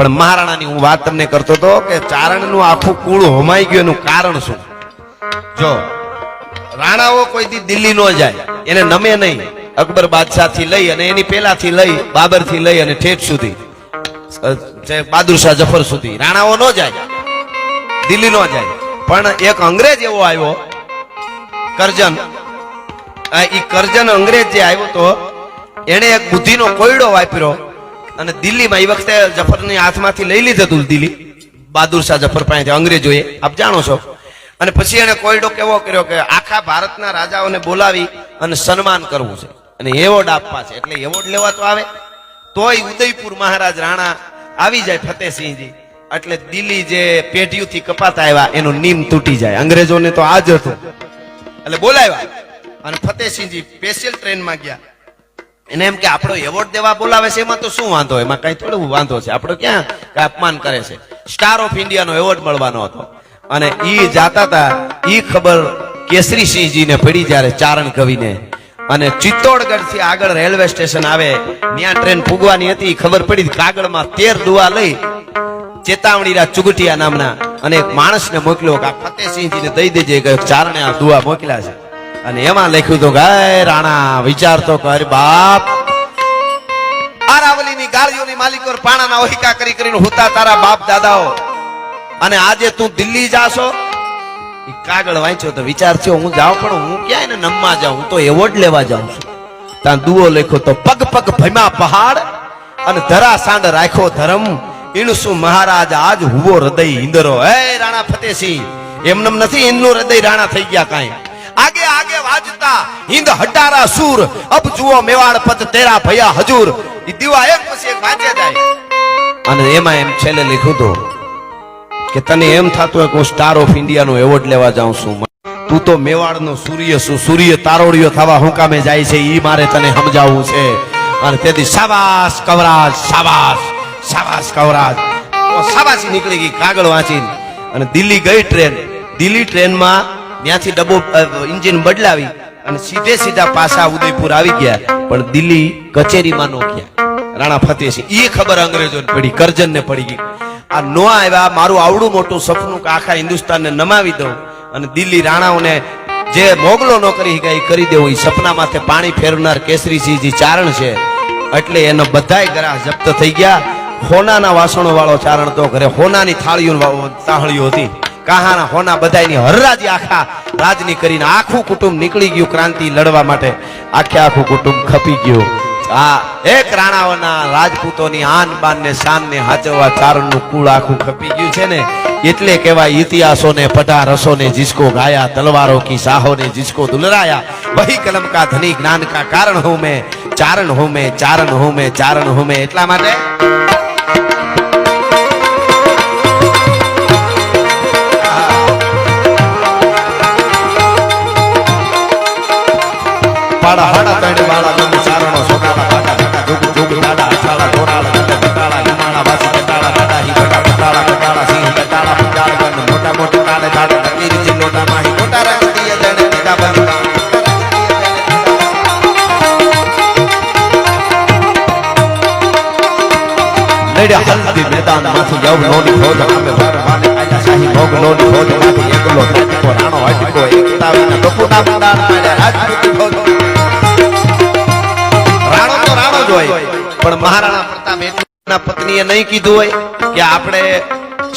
પણ મહારાણાની હું વાત તમને કરતો હતો કે ચારણનું આખું કુળ હોમાઈ ગયું એનું કારણ શું? જો રાણાઓ કોઈ દી દિલ્હી નો જાય, એને નમે નહીં. અકબર બાદશાહ થી લઈ અને એની પેલાથી લઈ બાબર થી લઈ અને ઠેઠ સુધી બહાદુર શાહ જફર સુધી રાણાઓ નો જાય, દિલ્હી નો જાય. પણ એક અંગ્રેજ એવો આવ્યો કરજન, ઈ કરજન અંગ્રેજ જે આવ્યો તો એને એક બુદ્ધિનો કોયડો વાપર્યો અને દિલ્હીમાં એ વખતે જફરની હાથમાંથી લઈ લીધું હતું દિલ્હી બહાદુર શાહ જફર પાસેથી અંગ્રેજોએ, આપ જાણો છો. અને પછી એને કોયડો કેવો કર્યો કે આખા ભારતના રાજાઓને બોલાવી અને સન્માન કરવું છે અને એવોર્ડ આપવા છે. એટલે એવોર્ડ લેવા તો આવે તોય ઉદયપુર મહારાજ રાણા આવી જાય ફતેહસિંહજી, એટલે દિલ્હી જે પેઢીઓથી કપાતા આવ્યા એનું નીમ તૂટી જાય. અંગ્રેજોને તો આ જ હતું એટલે બોલાવ્યા અને ફતેહસિંહજી સ્પેશિયલ ટ્રેનમાં ગયા. એને એમ કે આપણો એવોર્ડ દેવા બોલાવે છે એમાં તો શું વાંધો, એમાં કઈ થોડું વાંધો છે, આપણો ક્યાં અપમાન કરે છે. સ્ટાર ઓફ ઇન્ડિયાનો એવોર્ડ મળવાનો હતો અને ઈ જાતા હતા. ઈ ખબર કેસરીસિંહજીને પડી જ્યારે ચારણ કવિને, અને ચિત્તોડગઢ થી આગળ રેલવે સ્ટેશન આવે ત્યાં ટ્રેન પૂગવાની હતી. ખબર પડી કાગળમાં 13 દુઆ લઈ ચેતાવણીરા ચુગટિયા નામના અને એક માણસને મોકલ્યો કે આ ફતેહસિંહજીને દઈ દેજે કે ચારણે આ દુઆ મોકલ્યા છે. અને એમાં લખ્યું તો ગાય રાણા વિચાર તો કર બાપ, આરાવલીની ગાળીઓની માલિકો પાણાના ઓહિકા કરી કરીને હુતા તારા બાપ દાદાઓ, અને આજે તું દિલ્હી જાશો. ઈ કાગળ વાંચ્યો તો વિચાર થયો હું જાઉં પણ હું ક્યાં એને નમવા જાઉં, હું તો એવોર્ડ લેવા જાઉં છું. ત્યાં દુઓ લખ્યો તો પગ પગ ભમ્યા પહાડ અને ધરા સાંડ રાખ્યો ધર્મ, ઈણસુ મહારાજ આજ હુવો હૃદય ઇન્દરો. હે રાણા ફતેહસિંહ, એમનેમ નથી એમનું હૃદય રાણા થઈ ગયા કાંઈ. આગે આગે વાજતા હિન્દ હટારા સૂર, અબ જુઓ મેવાડ પત તેરા ભયા હજૂર. ઈ દીવા એક પછી એક વાંચે જાય. અને એમાં એમ છેલ્લે લખ્યું તો કે તને એમ થતું કે હું સ્ટાર ઓફ ઇન્ડિયાનો એવોર્ડ લેવા જાઉં છું, તું તો મેવાડનો સૂર્ય છું, સૂર્ય તારોડિયો થવા હું કામે જાય છે ઈ મારે તને સમજાવવું છે. અને તેથી શાબાશ કવરાજ, શાબાશ શાબાશ કવરાજ. શાબાશી નીકળી ગઈ કાગળ વાંચીને. અને દિલ્હી ગઈ ટ્રેન. દિલ્હી ટ્રેનમાં ત્યાંથી ડબ્બો એન્જિન બદલાવી અને સીધે સીધા પાછા ઉદયપુર આવી ગયા. પણ દિલ્હી કચેરીમાં નો ગયા રાણા ફતેહસિંહ. ઈ ખબર અંગ્રેજોને પડી, કરજનને પડી ગઈ. આ નો આવ્યા, મારું આવડું મોટું સપનું કે આખા હિન્દુસ્તાનને નમાવી દઉં અને દિલ્હી રાણાઓને જે મોગલો નો કરી ગયા એ કરી દેવું. એ સપના માથે પાણી ફેરવનાર કેસરીસિંહજી ચારણ છે એટલે એનો બધાય ગ્રાહ જપ્ત થઈ ગયા. હોનાના વાસણો વાળો ચારણ તો ઘરે હોનાની તાહળીઓ હતી, કાહાના હોના બધાયની હરરાજી આખા રાજની કરીને આખું કુટુંબ નીકળી ગયું ક્રાંતિ લડવા માટે. આખું કુટુંબ ખપી ગયું. આ એક રાણાઓના રાજપૂતોની આન બાન ને શાન ને હાચવવા ચારણનું કુળ આખું ખપી ગયું છે ને. એટલે કહેવાય ઇતિહાસો ને પઢા રસો ને जिसको गाया, तलवारों की साहों ने जिसको दुलराया, वही कलम का धनी ज्ञान का कारण हूं मैं, चारण हूं मैं, चारण हूं मैं, चारण हूं मैं. એટલા માટે પાડા હાડા તણે વાળા ગમ ચારણો સોડાળા પાટા પાટા જોગ જોગ દાડા અછાળા ઘોડાળા ગટ ગટાળા હિમાળા વાસી ગટાળા દાડા હી ગટા ગટાળા ગટાળા સિંહ ગટાળા પંજાળ ગન મોટા મોટા કાલે દાડા નકીર જિલ્લોટા માહી મોટા રંગીય જણે દીધા બંધા લડ્યા હલ્દી મેદાન માંથી યવ લોની ફોજ આમે ભર વાને આયા શાહી ભોગ લોની ફોજ માંથી એકલો રાજકો રાણો હટકો એકતાવીના ટોપુના મંડાણ માડ્યા રાજપૂતી ફોજ. રાણો તો રાણો જ હોય પણ મહારાણા પ્રતાપ એટલા પત્નીએ નહીં કીધું હોય કે આપણે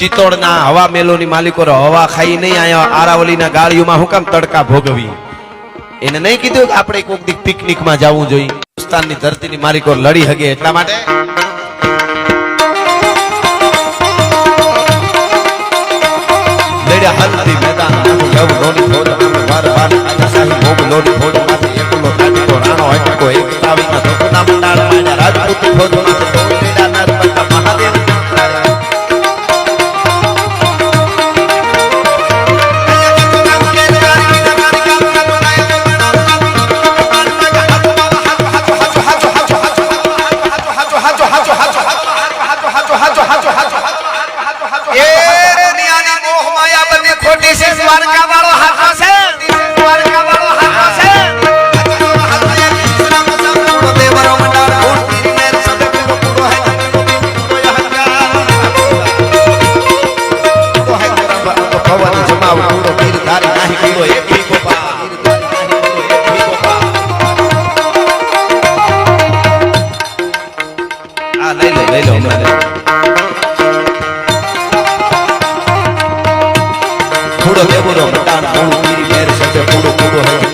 ચિત્તોડના હવા મેલોની માલિકો હવા ખાઈ નહીં આયા આરાવલીના ગાળીઓમાં હું કામ તડકા ભોગવી. એને નહીં કીધું કે આપણે કોઈક દી પિકનિકમાં જવું જોઈએ. હિન્દુસ્તાનની ધરતીની માલિકો લડી હગે એટલા માટે હલ્દી મેદાન યવ લોની ફોજ આમે વાર વાર આયા શાહી ભોગ લોની ફોજ માંથી એકલો રાજકો રાણો હટકો એકતાવીના ટોપુના મંડાણ માડ્યા રાજપૂતી ફોજ માંથી ટોળેડા નરપતા મહાદેવ. દ્વારકા વાળો હાથો છે, દ્વારકા વાળો હાથો છે. લઈ લો હમણાં ફૂડો બેબુરો મટાણ ફૂડું પીરી મેર સજે ફૂડો ફૂડો